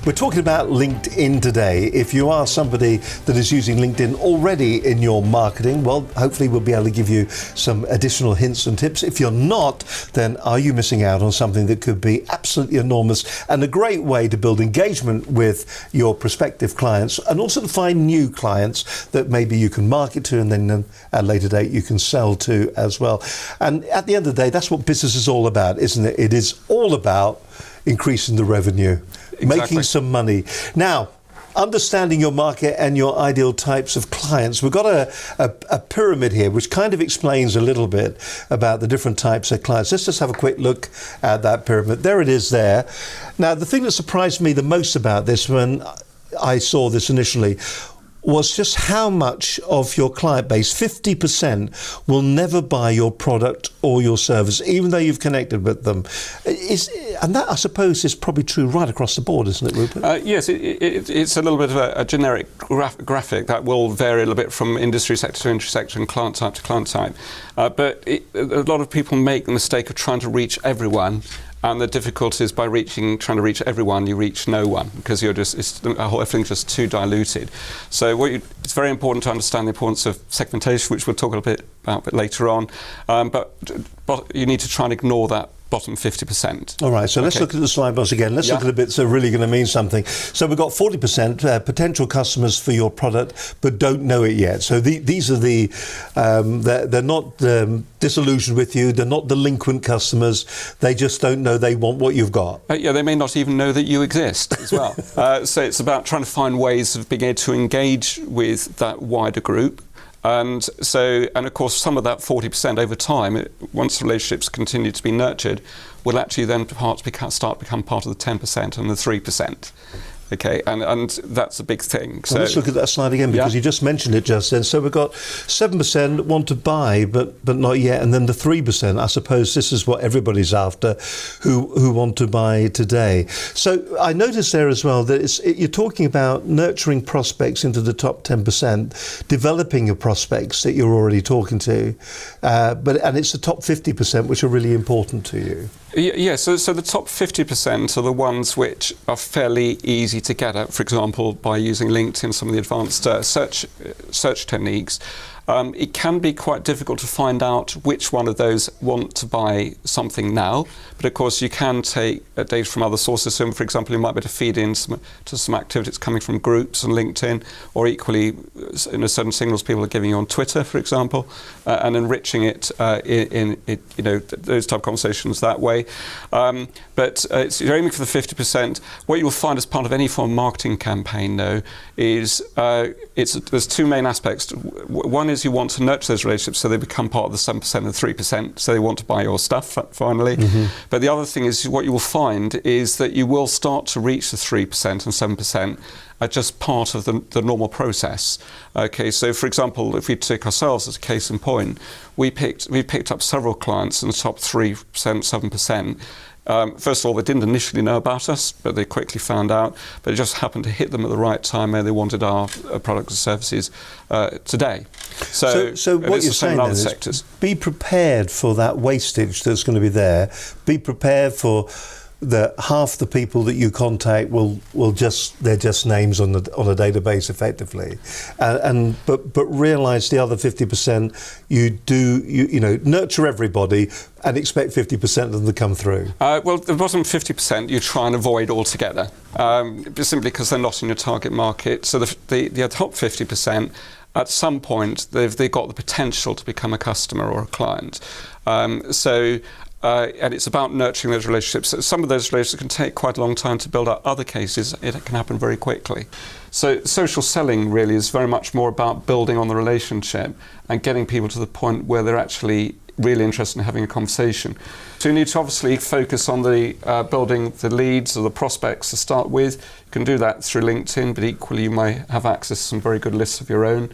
We're talking about LinkedIn today. If you are somebody that is using LinkedIn already in your marketing, well, hopefully we'll be able to give you some additional hints and tips. If you're not, then are you missing out on something that could be absolutely enormous and a great way to build engagement with your prospective clients, and also to find new clients that maybe you can market to and then at a later date you can sell to as well. And at the end of the day, that's what business is all about, isn't it? It is all about increasing the revenue, making some money. Now, understanding your market and your ideal types of clients, we've got a pyramid here which kind of explains a little bit about the different types of clients. Let's just have a quick look at that pyramid. There it is there. Now, the thing that surprised me the most about this when I saw this initially was just how much of your client base, 50%, will never buy your product or your service, even though you've connected with them. And that, I suppose, is probably true right across the board, isn't it, Rupert? Yes, it's a little bit of a generic graphic that will vary a little bit from industry sector to industry sector and client type to client type. But a lot of people make the mistake of trying to reach everyone. And the difficulty is by trying to reach everyone, you reach no one, because everything's just too diluted. So it's very important to understand the importance of segmentation, which we'll talk a bit about later on. But you need to try and ignore that bottom 50%. All right, so let's look at the slide once again. Let's look at the bits that are really going to mean something. So we've got 40% potential customers for your product, but don't know it yet. So these are they're not disillusioned with you. They're not delinquent customers. They just don't know they want what you've got. They may not even know that you exist as well. So it's about trying to find ways of being able to engage with that wider group. And of course, some of that 40% over time, once relationships continue to be nurtured, will actually then start to become part of the 10% and the 3%. Okay, and that's a big thing. So let's look at that slide again, because you just mentioned it just then. So we've got 7% want to buy, but not yet, and then the 3%. I suppose this is what everybody's after, who want to buy today. So I noticed there as well that you're talking about nurturing prospects into the top 10%, developing your prospects that you're already talking to, and it's the top 50% which are really important to you. Yeah, so the top 50% are the ones which are fairly easy to get at, for example, by using LinkedIn, some of the advanced search techniques. It can be quite difficult to find out which one of those want to buy something now, but of course you can take data from other sources. So, for example, you might be able to feed in to some activities coming from groups on LinkedIn, or equally, certain signals people are giving you on Twitter, for example, and enriching it in those type of conversations that way. But you're aiming for the 50%. What you'll find as part of any form of marketing campaign, though, is there's two main aspects. One is you want to nurture those relationships so they become part of the 7% and 3%, so they want to buy your stuff finally. Mm-hmm. But the other thing is what you will find is that you will start to reach the 3% and 7% are just part of the normal process. Okay, so for example, if we take ourselves as a case in point, we picked up several clients in the top 3%, 7%. First of all, they didn't initially know about us, but they quickly found out. But it just happened to hit them at the right time, and they wanted our products and services today. So what you're saying then is be prepared for that wastage that's going to be there. Be prepared for half the people that you contact they're just names on a database effectively, but realise the other 50% you nurture everybody and expect 50% of them to come through. Well, the bottom 50% you try and avoid altogether, simply because they're not in your target market. So the top 50%. At some point, they've got the potential to become a customer or a client. And it's about nurturing those relationships. Some of those relationships can take quite a long time to build up. Other cases, it can happen very quickly. So social selling really is very much more about building on the relationship and getting people to the point where they're actually really interested in having a conversation. So you need to obviously focus on the building the leads or the prospects to start with. You can do that through LinkedIn, but equally you may have access to some very good lists of your own.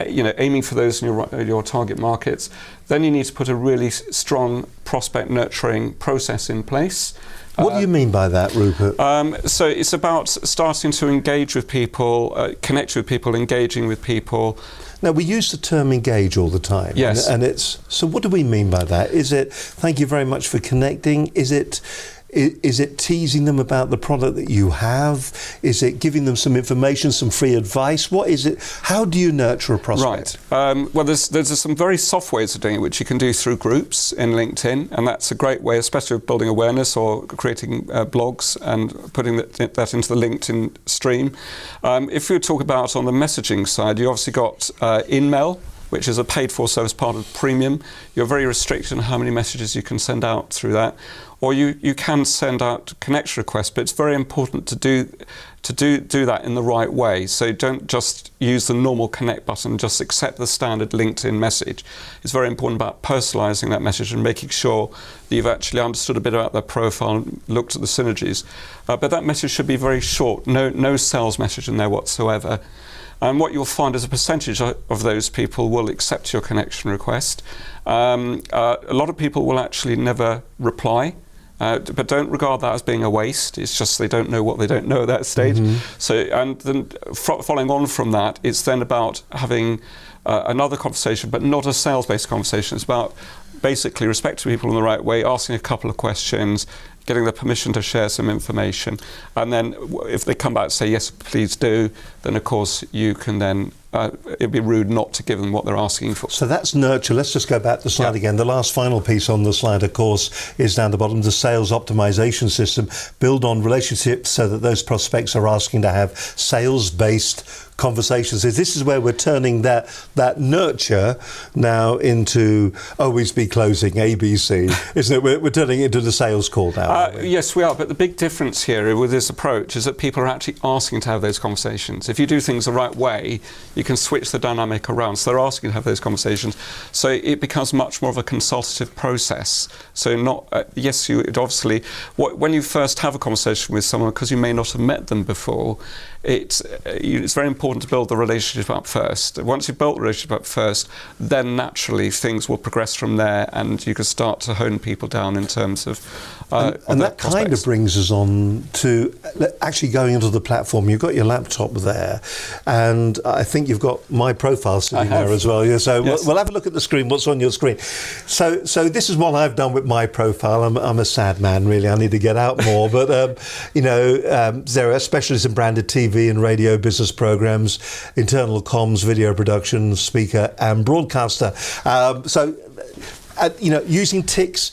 Aiming for those in your target markets. Then you need to put a really strong prospect nurturing process in place. What do you mean by that, Rupert? So it's about starting to engage with people, connect with people, engaging with people. Now, we use the term engage all the time. Yes. And so what do we mean by that? Is it, thank you very much for connecting? Is it Is it teasing them about the product that you have? Is it giving them some information, some free advice? What is it? How do you nurture a prospect? Right. Well, there's some very soft ways of doing it, which you can do through groups in LinkedIn, and that's a great way, especially with building awareness or creating blogs and putting that into the LinkedIn stream. If you talk about on the messaging side, you obviously got InMail, which is a paid-for service, part of premium. You're very restricted on how many messages you can send out through that. Or you can send out connection requests, but it's very important to do that in the right way. So don't just use the normal connect button, just accept the standard LinkedIn message. It's very important about personalising that message and making sure that you've actually understood a bit about their profile and looked at the synergies. But that message should be very short, no sales message in there whatsoever. And what you'll find is a percentage of those people will accept your connection request. A lot of people will actually never reply. But don't regard that as being a waste. It's just they don't know what they don't know at that stage. So, and then following on from that, it's then about having another conversation, but not a sales-based conversation. It's about basically respecting people in the right way, asking a couple of questions, getting their permission to share some information, and then if they come back and say yes, please do, then of course you can then it'd be rude not to give them what they're asking for. So that's nurture. Let's just go back to the slide again. The last final piece on the slide, of course, is down the bottom, the sales optimization system. Build on relationships so that those prospects are asking to have sales-based conversations. This is where we're turning that nurture now into always be closing, ABC, isn't it? We're turning it into the sales call now. Yes, we are. But the big difference here with this approach is that people are actually asking to have those conversations. If you do things the right way, you can switch the dynamic around. So they're asking to have those conversations. So it becomes much more of a consultative process. So not, yes, it obviously, when you first have a conversation with someone, because you may not have met them before, it's very important to build the relationship up first. Once you've built the relationship up first, then naturally things will progress from there, and you can start to hone people down in terms of and that kind of brings us on to actually going into the platform. You've got your laptop there, and I think you've got my profile sitting there as well. Yeah, so yes. we'll have a look at the screen. What's on your screen? So this is what I've done with my profile. I'm a sad man, really. I need to get out more. But there are specialists in branded TV and radio business programs, internal comms, video production, speaker and broadcaster. Using ticks,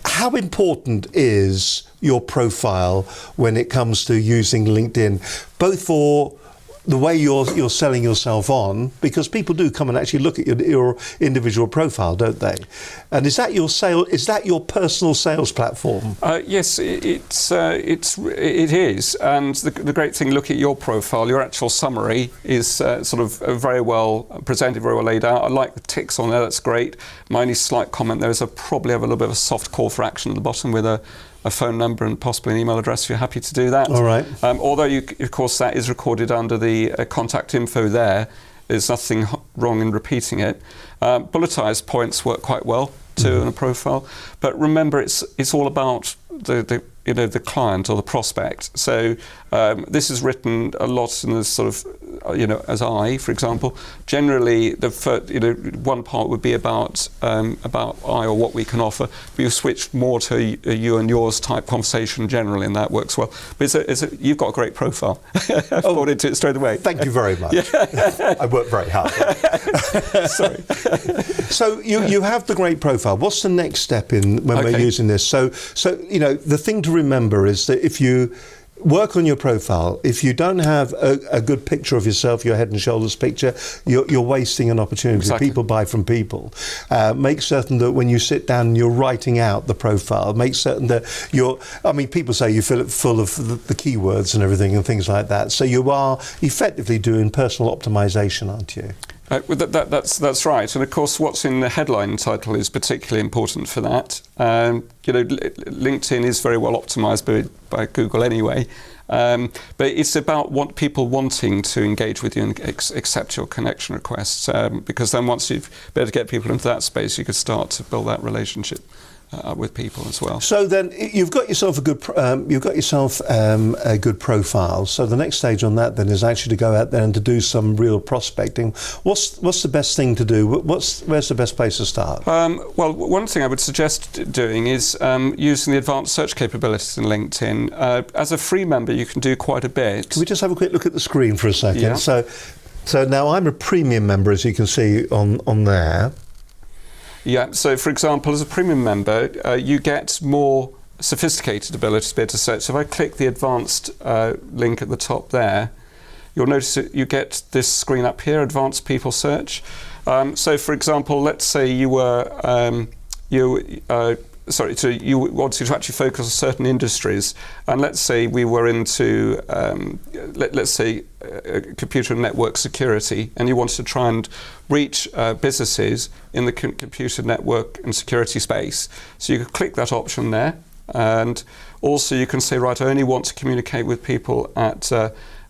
how important is your profile when it comes to using LinkedIn, both for the way you're selling yourself on, because people do come and actually look at your individual profile, don't they? And is that your personal sales platform? Yes, it is. And the great thing, look at your profile. Your actual summary is sort of very well presented, very well laid out. I like the ticks on there. That's great. My only slight comment there is I probably have a little bit of a soft call for action at the bottom with a phone number and possibly an email address if you're happy to do that. All right. Although, of course, that is recorded under the contact info there. There's nothing wrong in repeating it. Bulletized points work quite well too in a profile. But remember, it's all about the client or the prospect. So this is written a lot in the sort of, as I, for example. Generally, one part would be about I or what we can offer. We've switched more to a you and yours type conversation generally, and that works well. But you've got a great profile. I've bought into it straight away. Thank you very much. I worked very hard. Sorry. So you have the great profile. What's the next step when we're using this? So the thing to remember is that if you work on your profile, if you don't have a good picture of yourself, your head and shoulders picture, you're wasting an opportunity. Exactly. People buy from people. Make certain that when you sit down and you're writing out the profile, make certain that people say you fill it full of the keywords and everything and things like that. So you are effectively doing personal optimization, aren't you? That's right, and of course what's in the headline title is particularly important for that. LinkedIn is very well optimized by Google anyway, but it's about people wanting to engage with you and accept your connection requests, because then once you've been able to get people into that space, you could start to build that relationship with people as well. So then you've got yourself a good profile. So the next stage on that then is actually to go out there and to do some real prospecting. What's the best thing to do? Where's the best place to start? Well, one thing I would suggest doing is using the advanced search capabilities in LinkedIn. As a free member, you can do quite a bit. Can we just have a quick look at the screen for a second? Yeah. So now I'm a premium member, as you can see on there. Yeah, so for example, as a premium member, you get more sophisticated ability to be able to search. So if I click the advanced link at the top there, you'll notice that you get this screen up here, Advanced People Search. So for example, let's say you were, you wanted to actually focus on certain industries, and let's say we were into, let's say, computer and network security, and you wanted to try and reach businesses in the computer network and security space. So you could click that option there, and also you can say, right, I only want to communicate with people at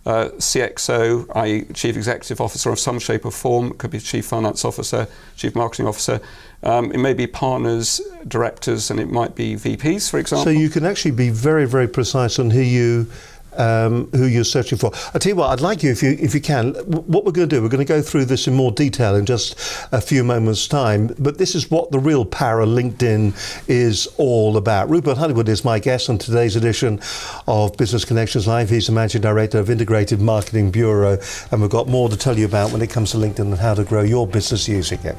CXO, i.e. Chief Executive Officer of some shape or form. It could be Chief Finance Officer, Chief Marketing Officer. It may be partners, directors, and it might be VPs, for example. So you can actually be very, very precise on who you're searching for. I'll tell you what, I'd like you, if you can, what we're going to do, we're going to go through this in more detail in just a few moments' time, but this is what the real power of LinkedIn is all about. Rupert Honeywood is my guest on today's edition of Business Connections Live. He's the Managing Director of Integrated Marketing Bureau, and we've got more to tell you about when it comes to LinkedIn and how to grow your business using it.